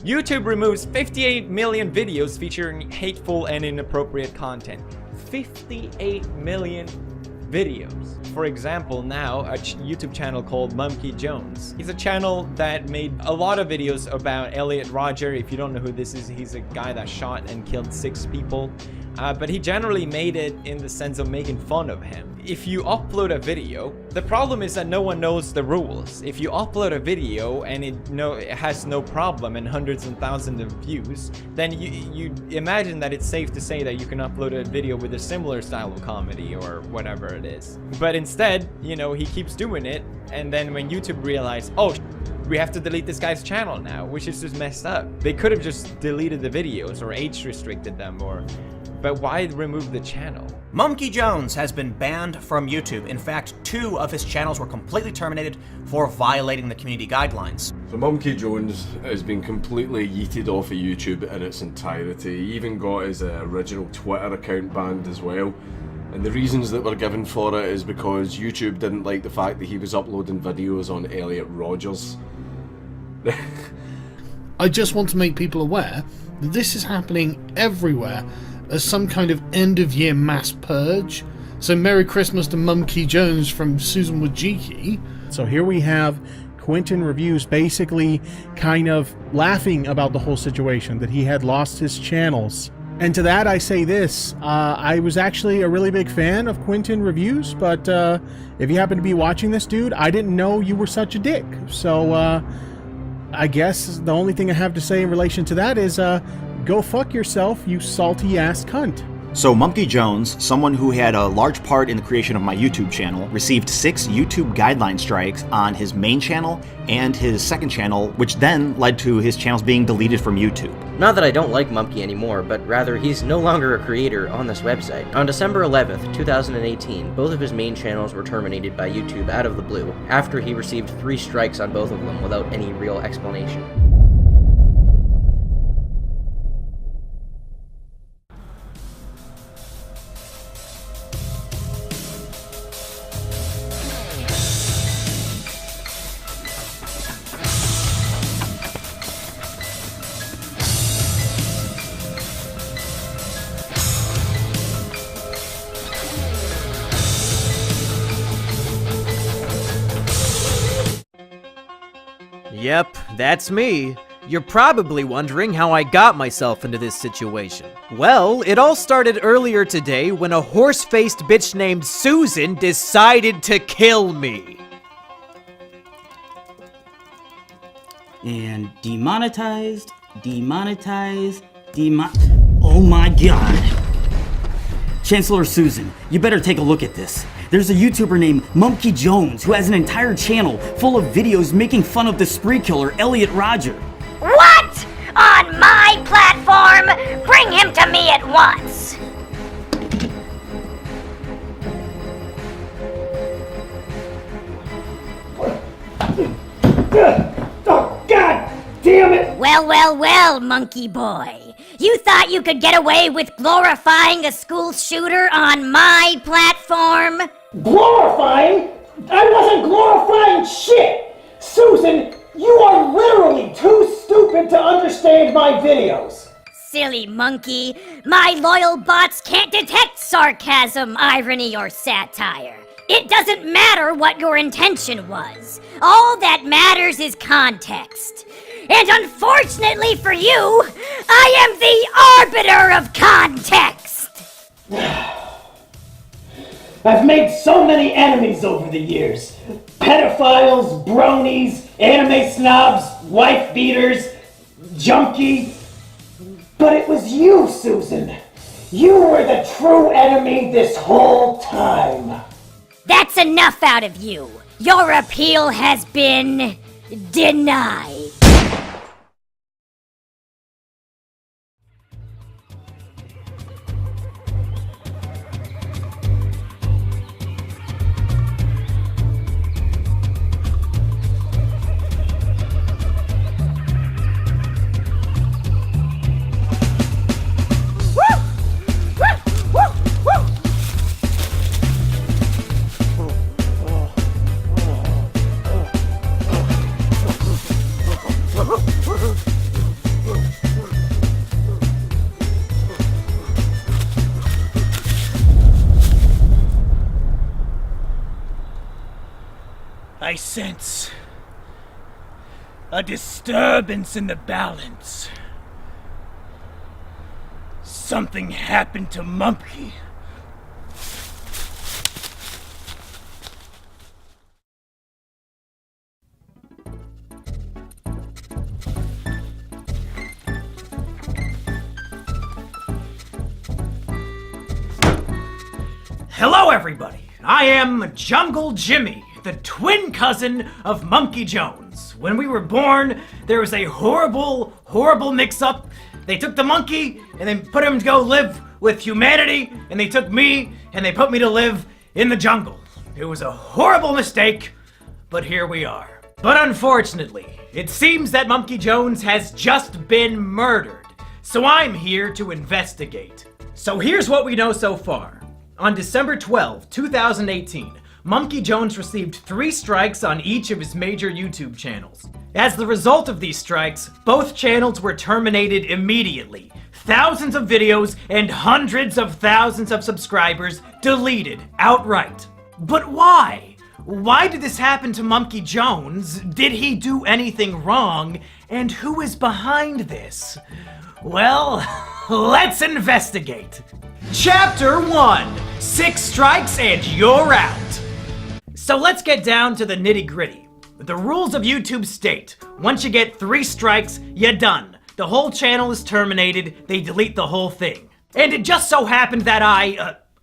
YouTube removes 58 million videos featuring hateful and inappropriate content. 58 million videos. For example, now a YouTube channel called Monkey Jones. He's a channel that made a lot of videos about Elliot Rodger. If you don't know who this is, he's a guy that shot and killed 6 people. But he generally made it in the sense of making fun of him. If you upload a video, the problem is that no one knows the rules. If you upload a video and it has no problem and hundreds and thousands of views, then you imagine that it's safe to say that you can upload a video with a similar style of comedy or whatever it is. But instead, you know, he keeps doing it, and then when YouTube realized, oh, we have to delete this guy's channel now, which is just messed up. They could have just deleted the videos or age restricted them, but why remove the channel? Monkey Jones has been banned from YouTube. In fact, 2 of his channels were completely terminated for violating the community guidelines. So Monkey Jones has been completely yeeted off of YouTube in its entirety. He even got his original Twitter account banned as well. And the reasons that were given for it is because YouTube didn't like the fact that he was uploading videos on Elliot Rodgers. I just want to make people aware that this is happening everywhere as some kind of end-of-year mass purge. So Merry Christmas to Monkey Jones from Susan Wojcicki. So here we have Quentin Reviews basically kind of laughing about the whole situation, that he had lost his channels. And to that I say this, I was actually a really big fan of Quentin Reviews, but if you happen to be watching this, dude, I didn't know you were such a dick. So I guess the only thing I have to say in relation to that is go fuck yourself, you salty ass cunt. So Monkey Jones, someone who had a large part in the creation of my YouTube channel, received 6 YouTube guideline strikes on his main channel and his second channel, which then led to his channels being deleted from YouTube. Not that I don't like Monkey anymore, but rather he's no longer a creator on this website. On December 11th, 2018, both of his main channels were terminated by YouTube out of the blue, after he received 3 strikes on both of them without any real explanation. Yep, that's me. You're probably wondering how I got myself into this situation. Well, it all started earlier today when a horse-faced bitch named Susan decided to kill me. And demonetized, oh my god. Chancellor Susan, you better take a look at this. There's a YouTuber named Monkey Jones who has an entire channel full of videos making fun of the spree killer Elliot Rodger. What? On my platform? Bring him to me at once! Oh, God damn it! Well, monkey boy. You thought you could get away with glorifying a school shooter on my platform? Glorifying? I wasn't glorifying shit! Susan, you are literally too stupid to understand my videos. Silly monkey. My loyal bots can't detect sarcasm, irony, or satire. It doesn't matter what your intention was. All that matters is context. And unfortunately for you, I am the arbiter of context! I've made so many enemies over the years. Pedophiles, bronies, anime snobs, wife beaters, junkie. But it was you, Susan. You were the true enemy this whole time. That's enough out of you. Your appeal has been denied. I sense a disturbance in the balance. Something happened to Mumpy. Hello, everybody. I am Jungle Jimmy, the twin cousin of Monkey Jones. When we were born, there was a horrible, horrible mix-up. They took the monkey and then put him to go live with humanity, and they took me and they put me to live in the jungle. It was a horrible mistake, but here we are. But unfortunately, it seems that Monkey Jones has just been murdered, so I'm here to investigate. So here's what we know so far. On December 12, 2018, Monkey Jones received 3 strikes on each of his major YouTube channels. As the result of these strikes, both channels were terminated immediately. Thousands of videos and hundreds of thousands of subscribers deleted outright. But why? Why did this happen to Monkey Jones? Did he do anything wrong? And who is behind this? Well, let's investigate. Chapter 1, 6 strikes and you're out. So let's get down to the nitty-gritty. The rules of YouTube state, once you get 3 strikes, you're done. The whole channel is terminated, they delete the whole thing. And it just so happened that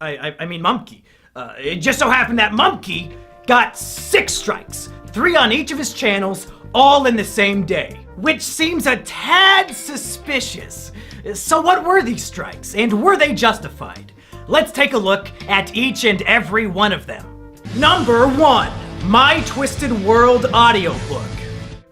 Monkey. It just so happened that Monkey got 6 strikes, 3 on each of his channels, all in the same day. Which seems a tad suspicious. So what were these strikes, and were they justified? Let's take a look at each and every one of them. Number 1, My Twisted World audiobook.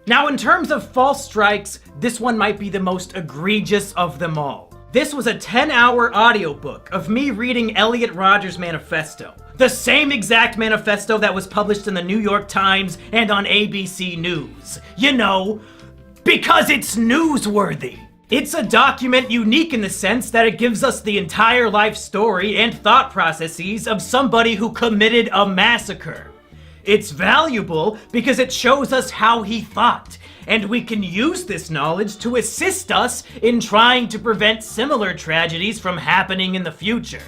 Now in terms of false strikes, this one might be the most egregious of them all. This was a 10-hour audiobook of me reading Elliot Rodgers' manifesto. The same exact manifesto that was published in the New York Times and on ABC News. You know, because it's newsworthy. It's a document unique in the sense that it gives us the entire life story and thought processes of somebody who committed a massacre. It's valuable because it shows us how he thought, and we can use this knowledge to assist us in trying to prevent similar tragedies from happening in the future.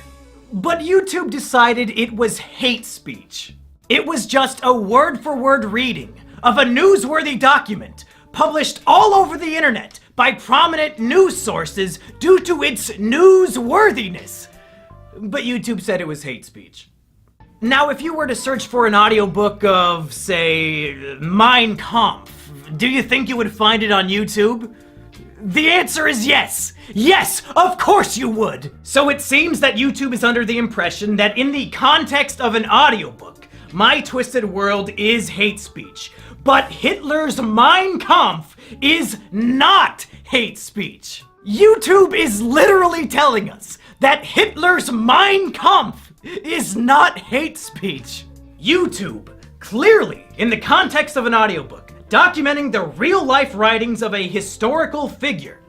But YouTube decided it was hate speech. It was just a word-for-word reading of a newsworthy document published all over the internet by prominent news sources due to its newsworthiness. But YouTube said it was hate speech. Now, if you were to search for an audiobook of, say, Mein Kampf, do you think you would find it on YouTube? The answer is yes! Yes, of course you would! So it seems that YouTube is under the impression that in the context of an audiobook, My Twisted World is hate speech. But Hitler's Mein Kampf is not hate speech. YouTube is literally telling us that Hitler's Mein Kampf is not hate speech. YouTube, clearly, in the context of an audiobook, documenting the real-life writings of a historical figure,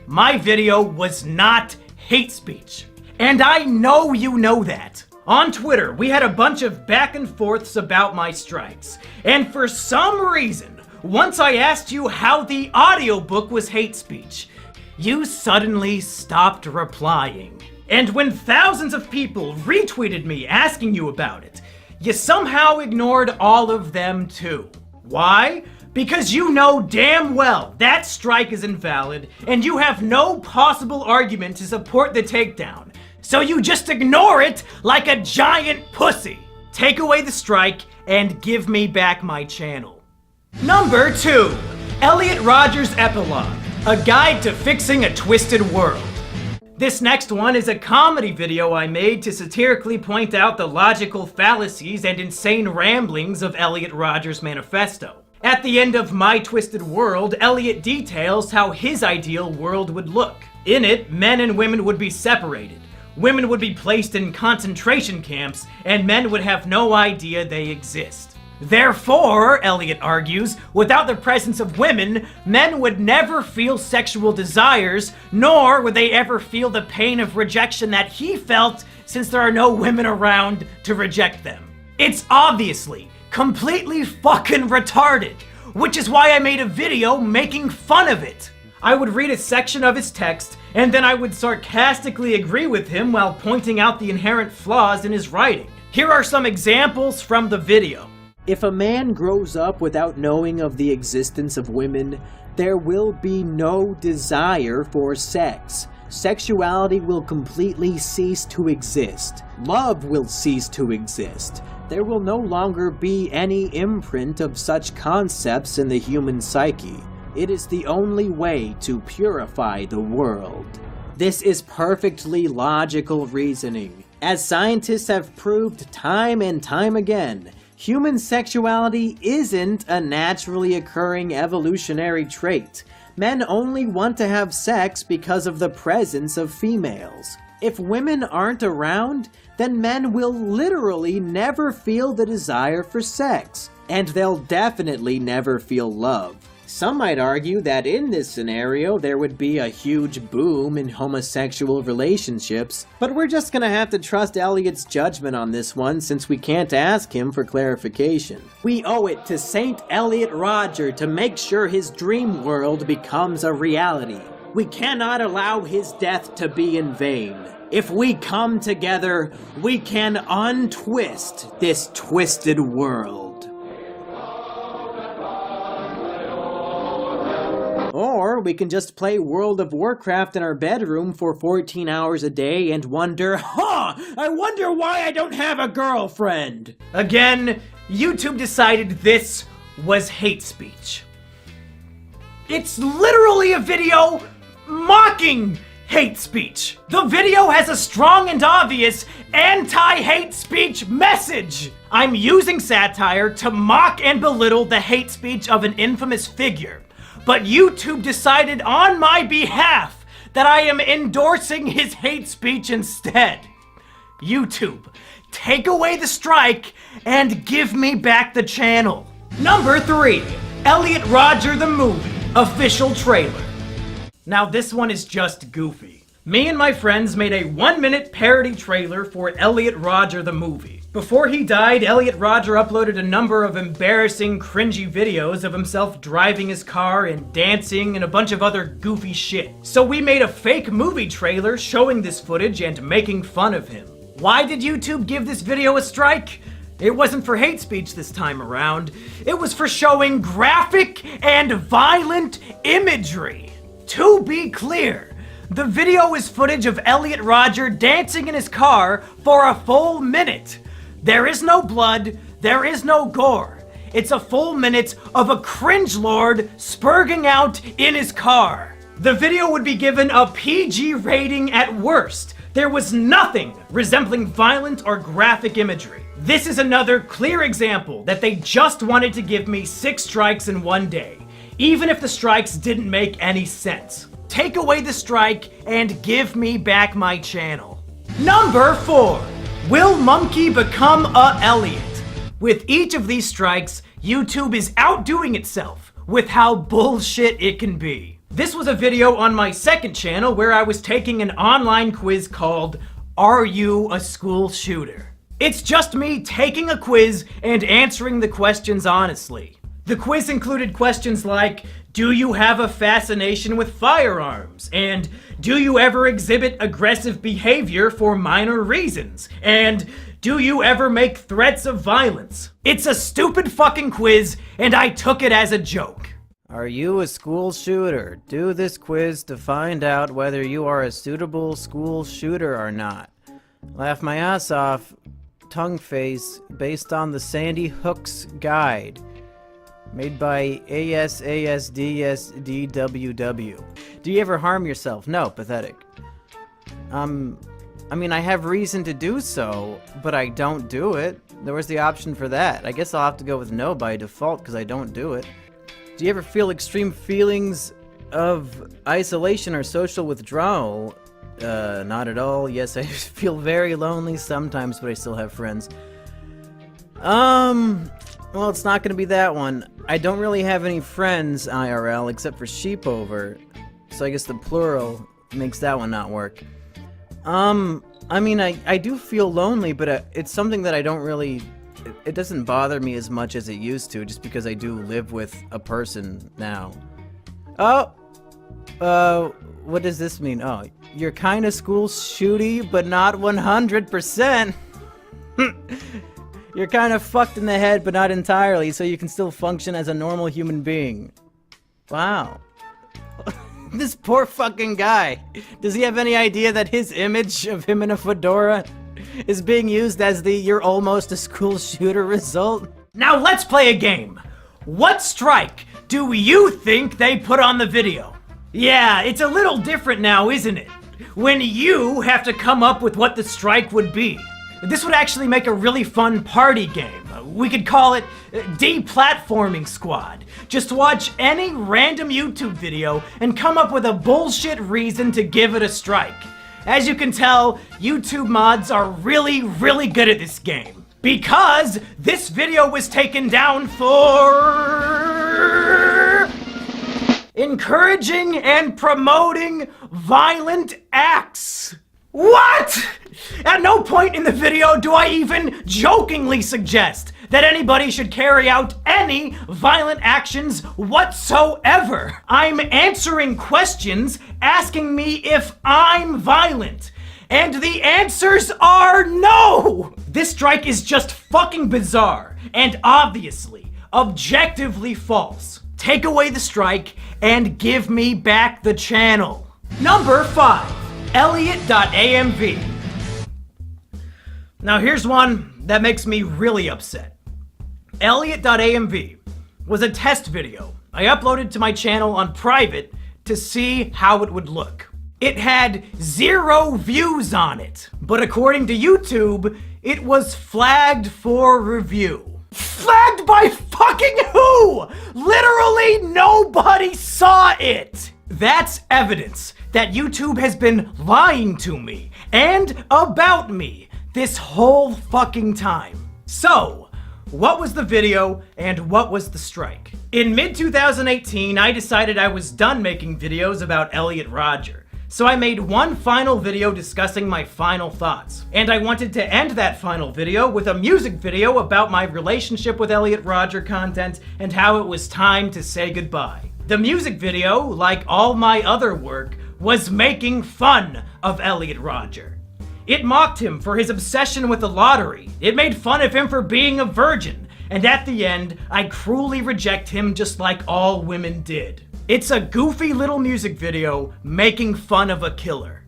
my video was not hate speech. And I know you know that. On Twitter, we had a bunch of back and forths about my strikes. And for some reason, once I asked you how the audiobook was hate speech, you suddenly stopped replying. And when thousands of people retweeted me asking you about it, you somehow ignored all of them too. Why? Because you know damn well that strike is invalid, and you have no possible argument to support the takedown. So you just ignore it like a giant pussy. Take away the strike and give me back my channel. Number 2, Elliot Rodgers' Epilogue, a guide to fixing a twisted world. This next one is a comedy video I made to satirically point out the logical fallacies and insane ramblings of Elliot Rodgers' manifesto. At the end of My Twisted World, Elliot details how his ideal world would look. In it, men and women would be separated. Women would be placed in concentration camps, and men would have no idea they exist. Therefore, Elliot argues, without the presence of women, men would never feel sexual desires, nor would they ever feel the pain of rejection that he felt since there are no women around to reject them. It's obviously completely fucking retarded, which is why I made a video making fun of it. I would read a section of his text, and then I would sarcastically agree with him while pointing out the inherent flaws in his writing. Here are some examples from the video. If a man grows up without knowing of the existence of women, there will be no desire for sex. Sexuality will completely cease to exist. Love will cease to exist. There will no longer be any imprint of such concepts in the human psyche. It is the only way to purify the world. This is perfectly logical reasoning. As scientists have proved time and time again, human sexuality isn't a naturally occurring evolutionary trait. Men only want to have sex because of the presence of females. If women aren't around, then men will literally never feel the desire for sex, and they'll definitely never feel love. Some might argue that in this scenario there would be a huge boom in homosexual relationships, but we're just gonna have to trust Elliot's judgment on this one since we can't ask him for clarification. We owe it to Saint Elliot Rodger to make sure his dream world becomes a reality. We cannot allow his death to be in vain. If we come together, we can untwist this twisted world. Or we can just play World of Warcraft in our bedroom for 14 hours a day and wonder, I wonder why I don't have a girlfriend. Again, YouTube decided this was hate speech. It's literally a video mocking hate speech. The video has a strong and obvious anti-hate speech message. I'm using satire to mock and belittle the hate speech of an infamous figure. But YouTube decided on my behalf that I am endorsing his hate speech instead. YouTube, take away the strike and give me back the channel. Number 3, Elliot Rodger the Movie, official trailer. Now this one is just goofy. Me and my friends made a 1-minute parody trailer for Elliot Rodger the Movie. Before he died, Elliot Rodger uploaded a number of embarrassing, cringy videos of himself driving his car and dancing and a bunch of other goofy shit. So we made a fake movie trailer showing this footage and making fun of him. Why did YouTube give this video a strike? It wasn't for hate speech this time around. It was for showing graphic and violent imagery. To be clear, the video is footage of Elliot Rodger dancing in his car for a full minute. There is no blood, there is no gore. It's a full minute of a cringe lord spurging out in his car. The video would be given a PG rating at worst. There was nothing resembling violent or graphic imagery. This is another clear example that they just wanted to give me 6 strikes in one day, even if the strikes didn't make any sense. Take away the strike and give me back my channel. Number 4. Will Monkey become a Elliot? With each of these strikes, YouTube is outdoing itself with how bullshit it can be. This was a video on my second channel where I was taking an online quiz called Are You a School Shooter? It's just me taking a quiz and answering the questions honestly. The quiz included questions like, do you have a fascination with firearms? And do you ever exhibit aggressive behavior for minor reasons? And do you ever make threats of violence? It's a stupid fucking quiz, and I took it as a joke. Are you a school shooter? Do this quiz to find out whether you are a suitable school shooter or not. Laugh my ass off, tongue face, based on the Sandy Hook's guide. Made by ASASDSDWW. Do you ever harm yourself? No, pathetic. I mean, I have reason to do so, but I don't do it. There was the option for that. I guess I'll have to go with no by default because I don't do it. Do you ever feel extreme feelings of isolation or social withdrawal? Not at all. Yes, I feel very lonely sometimes, but I still have friends. Well, it's not gonna be that one. I don't really have any friends IRL except for Sheepover, so I guess the plural makes that one not work. I mean, I do feel lonely, but it's something that I don't really it doesn't bother me as much as it used to, just because I do live with a person now. Oh! What does this mean? Oh, you're kinda school shooty, but not 100%. You're kind of fucked in the head, but not entirely, so you can still function as a normal human being. Wow. This poor fucking guy. Does he have any idea that his image of him in a fedora is being used as the "you're almost a school shooter" result? Now let's play a game. What strike do you think they put on the video? Yeah, it's a little different now, isn't it? When you have to come up with what the strike would be. This would actually make a really fun party game. We could call it Deplatforming Squad. Just watch any random YouTube video and come up with a bullshit reason to give it a strike. As you can tell, YouTube mods are really, really good at this game. Because this video was taken down for encouraging and promoting violent acts. What? At no point in the video do I even jokingly suggest that anybody should carry out any violent actions whatsoever. I'm answering questions asking me if I'm violent. And the answers are no! This strike is just fucking bizarre and obviously, objectively false. Take away the strike and give me back the channel. Number 5. Elliot.amv. Now here's one that makes me really upset. Elliot.amv was a test video I uploaded to my channel on private to see how it would look. It had 0 views on it, but according to YouTube, it was flagged for review. Flagged by fucking who? Literally nobody saw it! That's evidence that YouTube has been lying to me and about me this whole fucking time. So, what was the video and what was the strike? In mid-2018, I decided I was done making videos about Elliot Rodger. So I made one final video discussing my final thoughts. And I wanted to end that final video with a music video about my relationship with Elliot Rodger content and how it was time to say goodbye. The music video, like all my other work, was making fun of Elliot Rodger. It mocked him for his obsession with the lottery. It made fun of him for being a virgin. And at the end, I cruelly reject him just like all women did. It's a goofy little music video making fun of a killer.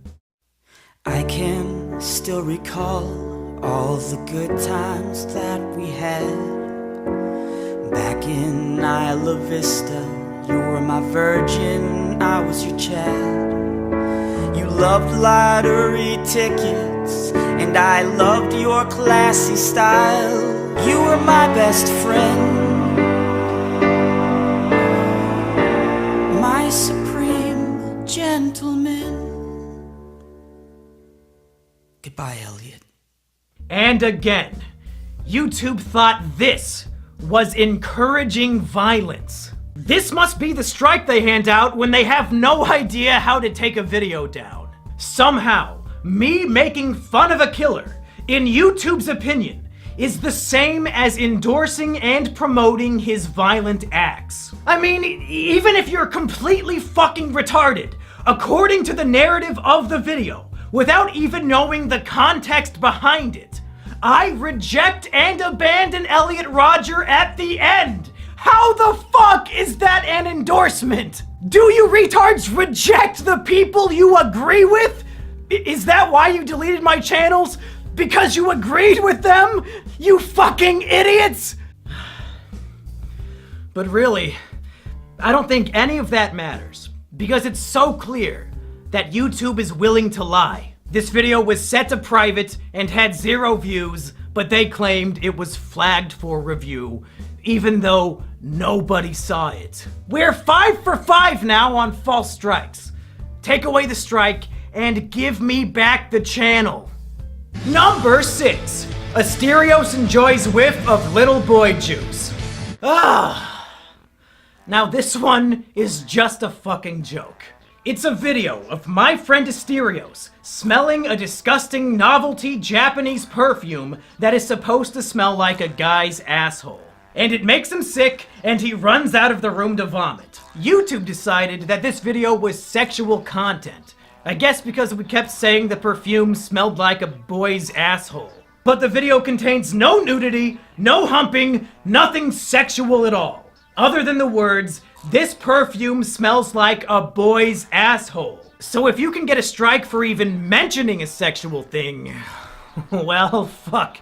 I can still recall all the good times that we had. Back in Isla Vista, you were my virgin, I was your Chad. You loved lottery tickets, and I loved your classy style. You were my best friend, my supreme gentleman. Goodbye, Elliot. And again, YouTube thought this was encouraging violence. This must be the strike they hand out when they have no idea how to take a video down. Somehow, me making fun of a killer, in YouTube's opinion, is the same as endorsing and promoting his violent acts. I mean, even if you're completely fucking retarded, according to the narrative of the video, without even knowing the context behind it, I reject and abandon Elliot Rodger at the end. How the fuck is that an endorsement? Do you retards reject the people you agree with? Is that why you deleted my channels? Because you agreed with them? You fucking idiots! But really, I don't think any of that matters, because it's so clear that YouTube is willing to lie. This video was set to private and had 0 views, but they claimed it was flagged for review, even though nobody saw it. We're 5 for 5 now on false strikes. Take away the strike and give me back the channel. Number 6. Asterios enjoys whiff of little boy juice. Now this one is just a fucking joke. It's a video of my friend Asterios smelling a disgusting novelty Japanese perfume that is supposed to smell like a guy's asshole. And it makes him sick, and he runs out of the room to vomit. YouTube decided that this video was sexual content. I guess because we kept saying the perfume smelled like a boy's asshole. But the video contains no nudity, no humping, nothing sexual at all. Other than the words, "This perfume smells like a boy's asshole." So if you can get a strike for even mentioning a sexual thing, well, fuck.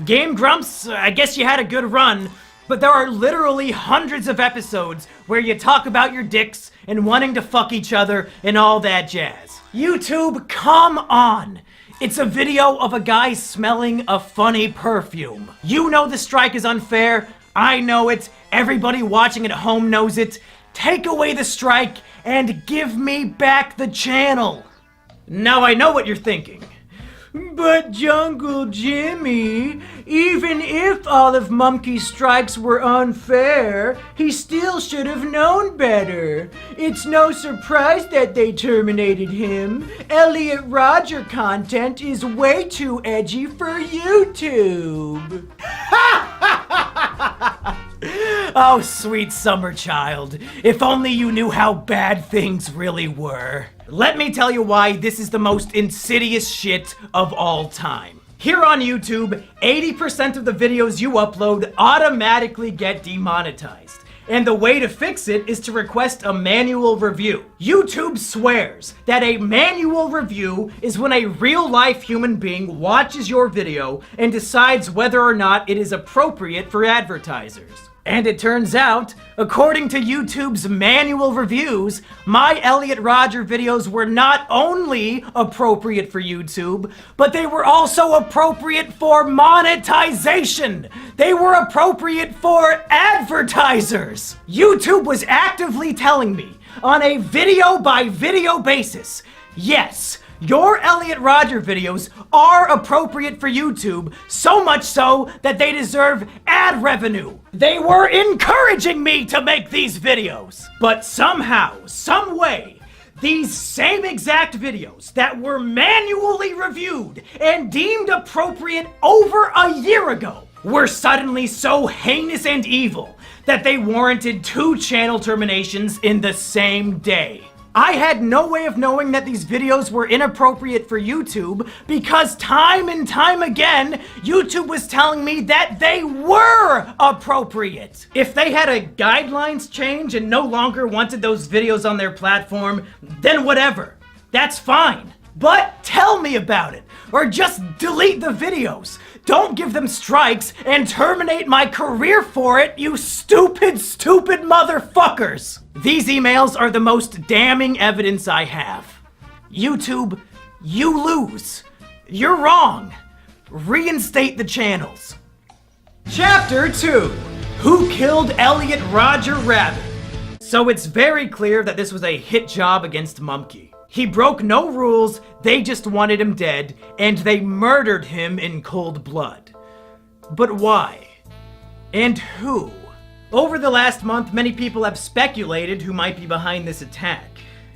Game Grumps, I guess you had a good run, but there are literally hundreds of episodes where you talk about your dicks and wanting to fuck each other and all that jazz. YouTube, come on! It's a video of a guy smelling a funny perfume. You know the strike is unfair. I know it. Everybody watching at home knows it. Take away the strike and give me back the channel. Now I know what you're thinking. But Jungle Jimmy, even if all of Mumkey's strikes were unfair, he still should have known better. It's no surprise that they terminated him. Elliot Rodger content is way too edgy for YouTube. Oh, sweet summer child. If only you knew how bad things really were. Let me tell you why this is the most insidious shit of all time. Here on YouTube, 80% of the videos you upload automatically get demonetized. And the way to fix it is to request a manual review. YouTube swears that a manual review is when a real-life human being watches your video and decides whether or not it is appropriate for advertisers. And it turns out, according to YouTube's manual reviews, my Elliot Rodger videos were not only appropriate for YouTube, but they were also appropriate for monetization. They were appropriate for advertisers. YouTube was actively telling me on a video-by-video basis, yes, your Elliot Rodger videos are appropriate for YouTube, so much so that they deserve ad revenue. They were encouraging me to make these videos. But somehow, some way, these same exact videos that were manually reviewed and deemed appropriate over a year ago were suddenly so heinous and evil that they warranted 2 channel terminations in the same day. I had no way of knowing that these videos were inappropriate for YouTube because time and time again, YouTube was telling me that they were appropriate. If they had a guidelines change and no longer wanted those videos on their platform, then whatever. That's fine. But tell me about it, or just delete the videos. Don't give them strikes and terminate my career for it, you stupid, stupid motherfuckers! These emails are the most damning evidence I have. YouTube, you lose. You're wrong. Reinstate the channels. Chapter 2. Who Killed Elliot Rodger Rabbit? So it's very clear that this was a hit job against Mumkey. He broke no rules, they just wanted him dead, and they murdered him in cold blood. But why? And who? Over the last month, many people have speculated who might be behind this attack,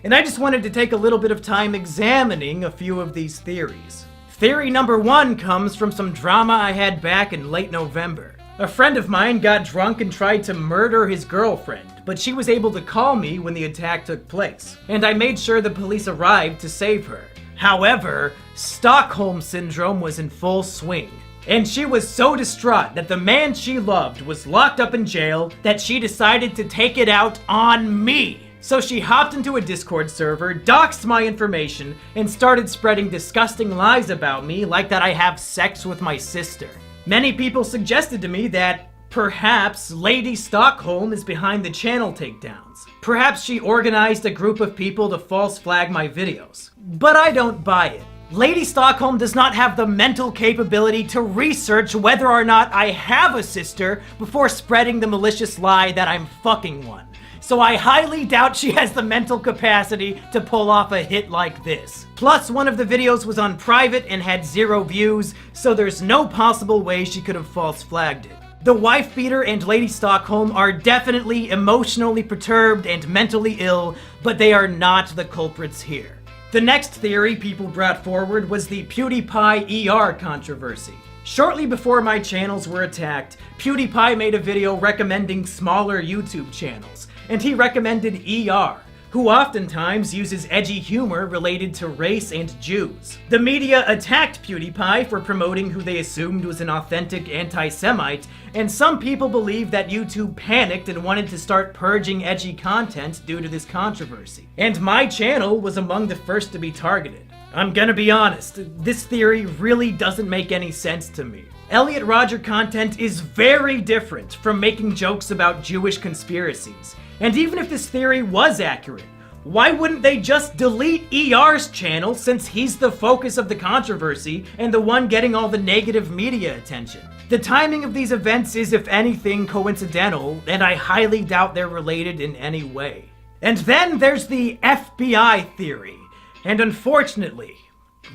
and I just wanted to take a little bit of time examining a few of these theories. Theory number 1 comes from some drama I had back in late November. A friend of mine got drunk and tried to murder his girlfriend, but she was able to call me when the attack took place, and I made sure the police arrived to save her. However, Stockholm Syndrome was in full swing, and she was so distraught that the man she loved was locked up in jail that she decided to take it out on me. So she hopped into a Discord server, doxed my information, and started spreading disgusting lies about me, like that I have sex with my sister. Many people suggested to me that perhaps Lady Stockholm is behind the channel takedowns. Perhaps she organized a group of people to false flag my videos. But I don't buy it. Lady Stockholm does not have the mental capability to research whether or not I have a sister before spreading the malicious lie that I'm fucking one. So I highly doubt she has the mental capacity to pull off a hit like this. Plus, one of the videos was on private and had 0 views, so there's no possible way she could have false flagged it. The wife beater and Lady Stockholm are definitely emotionally perturbed and mentally ill, but they are not the culprits here. The next theory people brought forward was the PewDiePie ER controversy. Shortly before my channels were attacked, PewDiePie made a video recommending smaller YouTube channels, and he recommended ER, who oftentimes uses edgy humor related to race and Jews. The media attacked PewDiePie for promoting who they assumed was an authentic anti-Semite, and some people believe that YouTube panicked and wanted to start purging edgy content due to this controversy. And my channel was among the first to be targeted. I'm gonna be honest, this theory really doesn't make any sense to me. Elliot Rodger content is very different from making jokes about Jewish conspiracies. And even if this theory was accurate, why wouldn't they just delete ER's channel since he's the focus of the controversy and the one getting all the negative media attention? The timing of these events is, if anything, coincidental, and I highly doubt they're related in any way. And then there's the FBI theory. And unfortunately,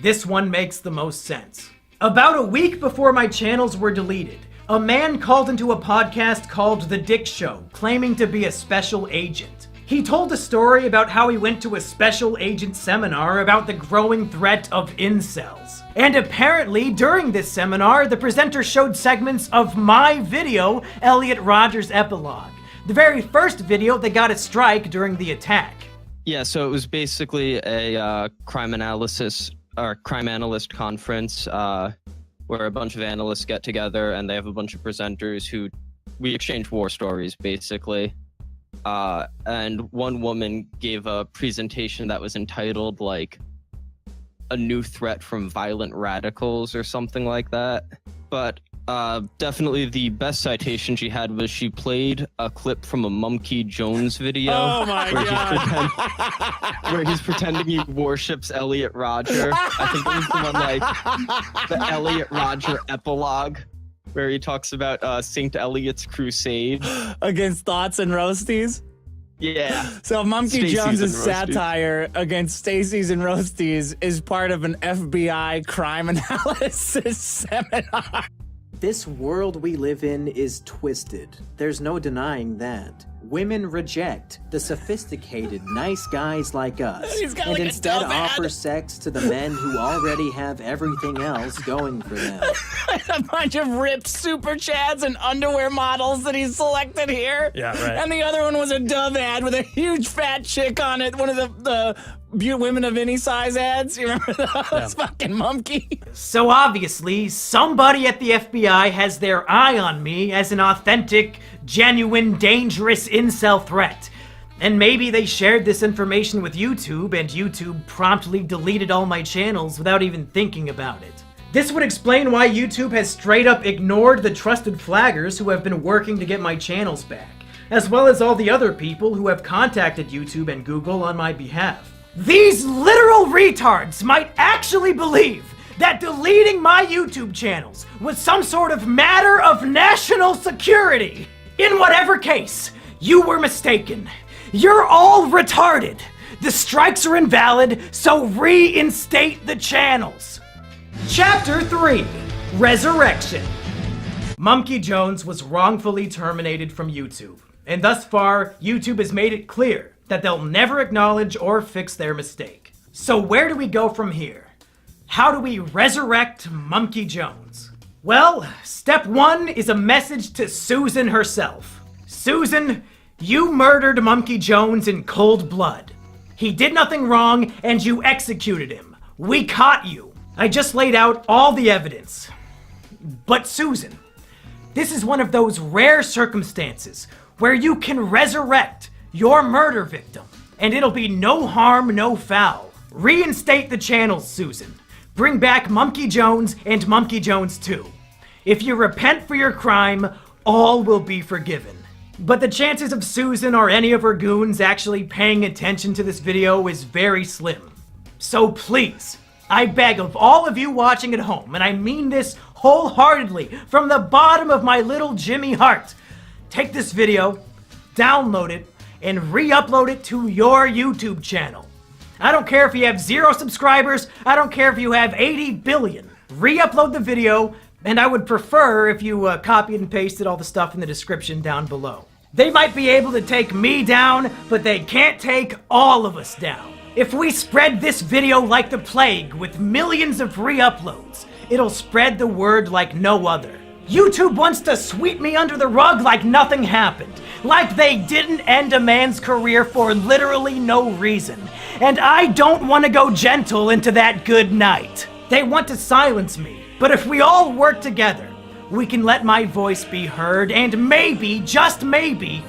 this one makes the most sense. About a week before my channels were deleted, a man called into a podcast called The Dick Show, claiming to be a special agent. He told a story about how he went to a special agent seminar about the growing threat of incels. And apparently, during this seminar, the presenter showed segments of my video, Elliot Rodger's Epilogue, the very first video that got a strike during the attack. Yeah, so it was basically a crime analyst conference where a bunch of analysts get together and they have a bunch of presenters who we exchange war stories, basically. And one woman gave a presentation that was entitled, like, A New Threat from Violent Radicals or something like that. But definitely the best citation she had was she played a clip from a Mumkey Jones video. Oh my god! Where he's pretending he worships Elliot Rodger. I think it was the one like the Elliot Rodger epilogue, where he talks about Saint Eliot's crusade against thoughts and roasties. Yeah. So Mumkey Stacey's Jones's and Roasties. satire against Stacey's and Roasties is part of an FBI crime analysis seminar. This world we live in is twisted. There's no denying that. Women reject the sophisticated, nice guys like us, He's got and like a instead dumb ad. offer sex to the men who already have everything else going for them. A bunch of ripped super chads and underwear models that he's selected here. Yeah, right. And the other one was a Dove ad with a huge fat chick on it. One of the women of any size ads. You remember those? Yeah. Fucking Mumkey. So obviously, somebody at the FBI has their eye on me as an authentic, genuine, dangerous incel threat. And maybe they shared this information with YouTube, and YouTube promptly deleted all my channels without even thinking about it. This would explain why YouTube has straight up ignored the trusted flaggers who have been working to get my channels back, as well as all the other people who have contacted YouTube and Google on my behalf. These literal retards might actually believe that deleting my YouTube channels was some sort of matter of national security. In whatever case, you were mistaken. You're all retarded. The strikes are invalid, so reinstate the channels. Chapter 3, Resurrection. Mumkey Jones was wrongfully terminated from YouTube, and thus far, YouTube has made it clear that they'll never acknowledge or fix their mistake. So where do we go from here? How do we resurrect Mumkey Jones? Well, step 1 is a message to Susan herself. Susan, you murdered Mumkey Jones in cold blood. He did nothing wrong, and you executed him. We caught you. I just laid out all the evidence. But Susan, this is one of those rare circumstances where you can resurrect your murder victim, and it'll be no harm, no foul. Reinstate the channels, Susan. Bring back Mumkey Jones and Mumkey Jones 2. If you repent for your crime, all will be forgiven. But the chances of Susan or any of her goons actually paying attention to this video is very slim. So please, I beg of all of you watching at home, and I mean this wholeheartedly from the bottom of my little Jimmy heart, take this video, download it, and re-upload it to your YouTube channel. I don't care if you have 0 subscribers, I don't care if you have 80 billion. Re-upload the video, And I would prefer if you copied and pasted all the stuff in the description down below. They might be able to take me down, but they can't take all of us down. If we spread this video like the plague with millions of re-uploads, it'll spread the word like no other. YouTube wants to sweep me under the rug like nothing happened, like they didn't end a man's career for literally no reason. And I don't want to go gentle into that good night. They want to silence me, but if we all work together, we can let my voice be heard, and maybe, just maybe,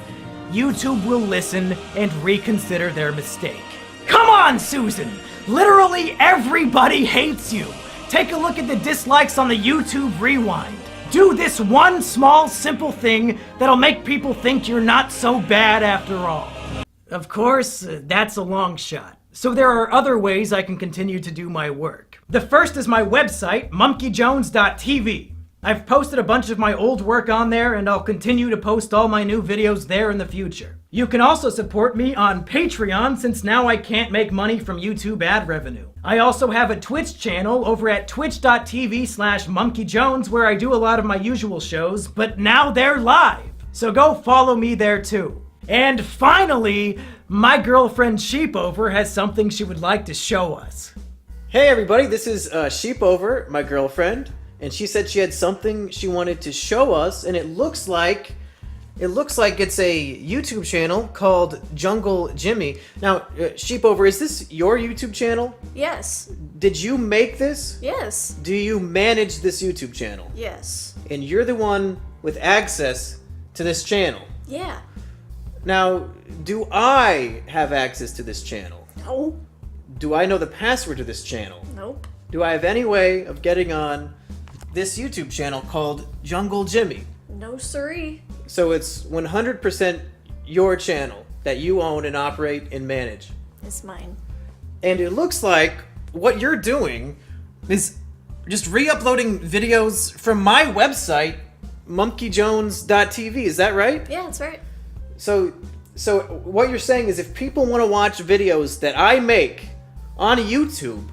YouTube will listen and reconsider their mistake. Come on, Susan! Literally everybody hates you! Take a look at the dislikes on the YouTube Rewind. Do this one small, simple thing that'll make people think you're not so bad after all. Of course, that's a long shot. So there are other ways I can continue to do my work. The first is my website, monkeyjones.tv. I've posted a bunch of my old work on there, and I'll continue to post all my new videos there in the future. You can also support me on Patreon, since now I can't make money from YouTube ad revenue. I also have a Twitch channel over at twitch.tv/monkeyjones where I do a lot of my usual shows, but now they're live. So go follow me there too. And finally, my girlfriend Sheepover has something she would like to show us. Hey everybody, this is Sheepover, my girlfriend, and she said she had something she wanted to show us, and it looks like it's a YouTube channel called Jungle Jimmy. Now, Sheepover, is this your YouTube channel? Yes. Did you make this? Yes. Do you manage this YouTube channel? Yes. And you're the one with access to this channel? Yeah. Now, do I have access to this channel? No. Do I know the password to this channel? Nope. Do I have any way of getting on this YouTube channel called Jungle Jimmy? No siree. So it's 100% your channel that you own and operate and manage. It's mine. And it looks like what you're doing is just re-uploading videos from my website, monkeyjones.tv. Is that right? Yeah, that's right. So what you're saying is if people want to watch videos that I make on YouTube,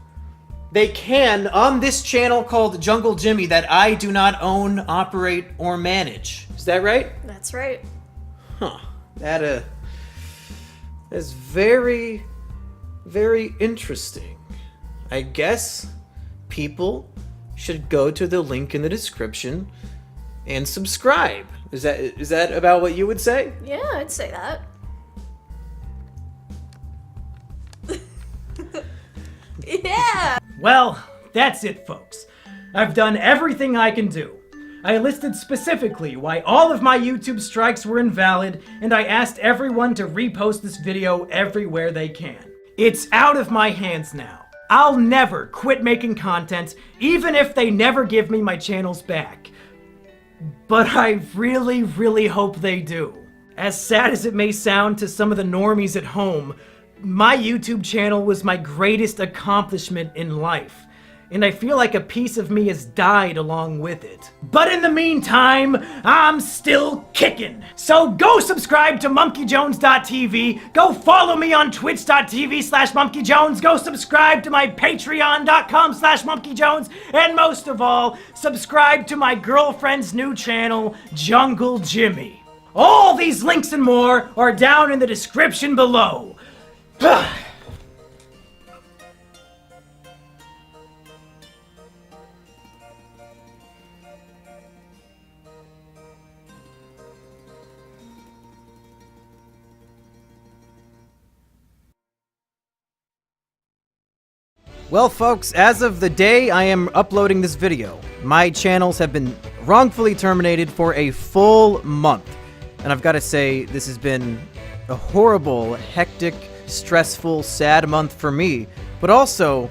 they can on this channel called Jungle Jimmy that I do not own, operate, or manage. Is that right? That's right. Huh. That is very, very interesting. I guess people should go to the link in the description and subscribe. Is that about what you would say? Yeah, I'd say that. Yeah! Well, that's it, folks. I've done everything I can do. I listed specifically why all of my YouTube strikes were invalid, and I asked everyone to repost this video everywhere they can. It's out of my hands now. I'll never quit making content, even if they never give me my channels back. But I really, really hope they do. As sad as it may sound to some of the normies at home, my YouTube channel was my greatest accomplishment in life, and I feel like a piece of me has died along with it. But in the meantime, I'm still kicking. So go subscribe to monkeyjones.tv, go follow me on twitch.tv/monkeyjones, go subscribe to my patreon.com/monkeyjones, and most of all, subscribe to my girlfriend's new channel, Jungle Jimmy. All these links and more are down in the description below. Well, folks, as of the day I am uploading this video, my channels have been wrongfully terminated for a full month. And I've got to say, this has been a horrible, hectic, stressful, sad month for me, but also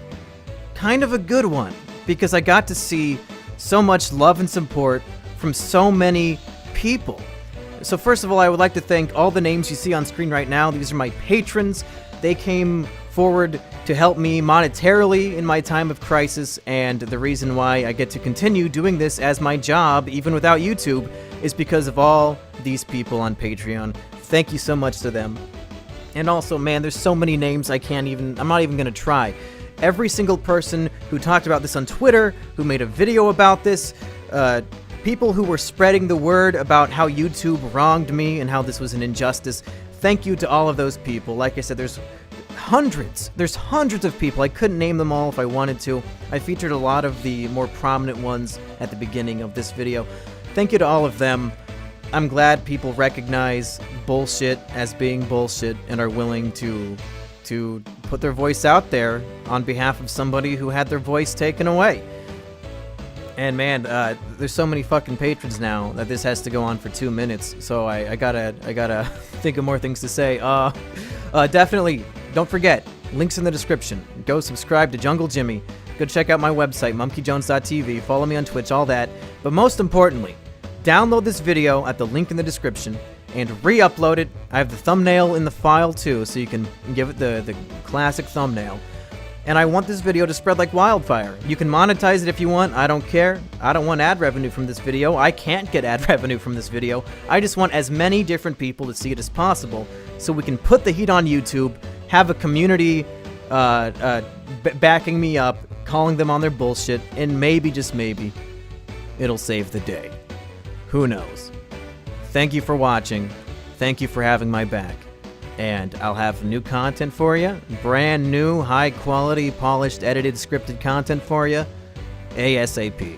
kind of a good one, because I got to see so much love and support from so many people. So first of all, I would like to thank all the names you see on screen right now. These are my patrons. They came forward to help me monetarily in my time of crisis, and the reason why I get to continue doing this as my job, even without YouTube, is because of all these people on Patreon. Thank you so much to them. And also, man, there's so many names I'm not even gonna try. every single person who talked about this on Twitter, who made a video about this, people who were spreading the word about how YouTube wronged me and how this was an injustice. Thank you to all of those people. Like I said, there's hundreds of people. I couldn't name them all if I wanted to. I featured a lot of the more prominent ones at the beginning of this video. Thank you to all of them. I'm glad people recognize bullshit as being bullshit and are willing to put their voice out there on behalf of somebody who had their voice taken away. And man, there's so many fucking patrons now that this has to go on for 2 minutes. So I gotta think of more things to say. Definitely, don't forget, links in the description. Go subscribe to Jungle Jimmy. Go check out my website, monkeyjones.tv. Follow me on Twitch, all that. But most importantly, download this video at the link in the description and re-upload it. I have the thumbnail in the file too, so you can give it the classic thumbnail. And I want this video to spread like wildfire. You can monetize it if you want. I don't care. I don't want ad revenue from this video. I can't get ad revenue from this video. I just want as many different people to see it as possible so we can put the heat on YouTube, have a community backing me up, calling them on their bullshit, and maybe, just maybe, it'll save the day. Who knows? Thank you for watching. Thank you for having my back. And I'll have new content for you. Brand new, high quality, polished, edited, scripted content for you. ASAP.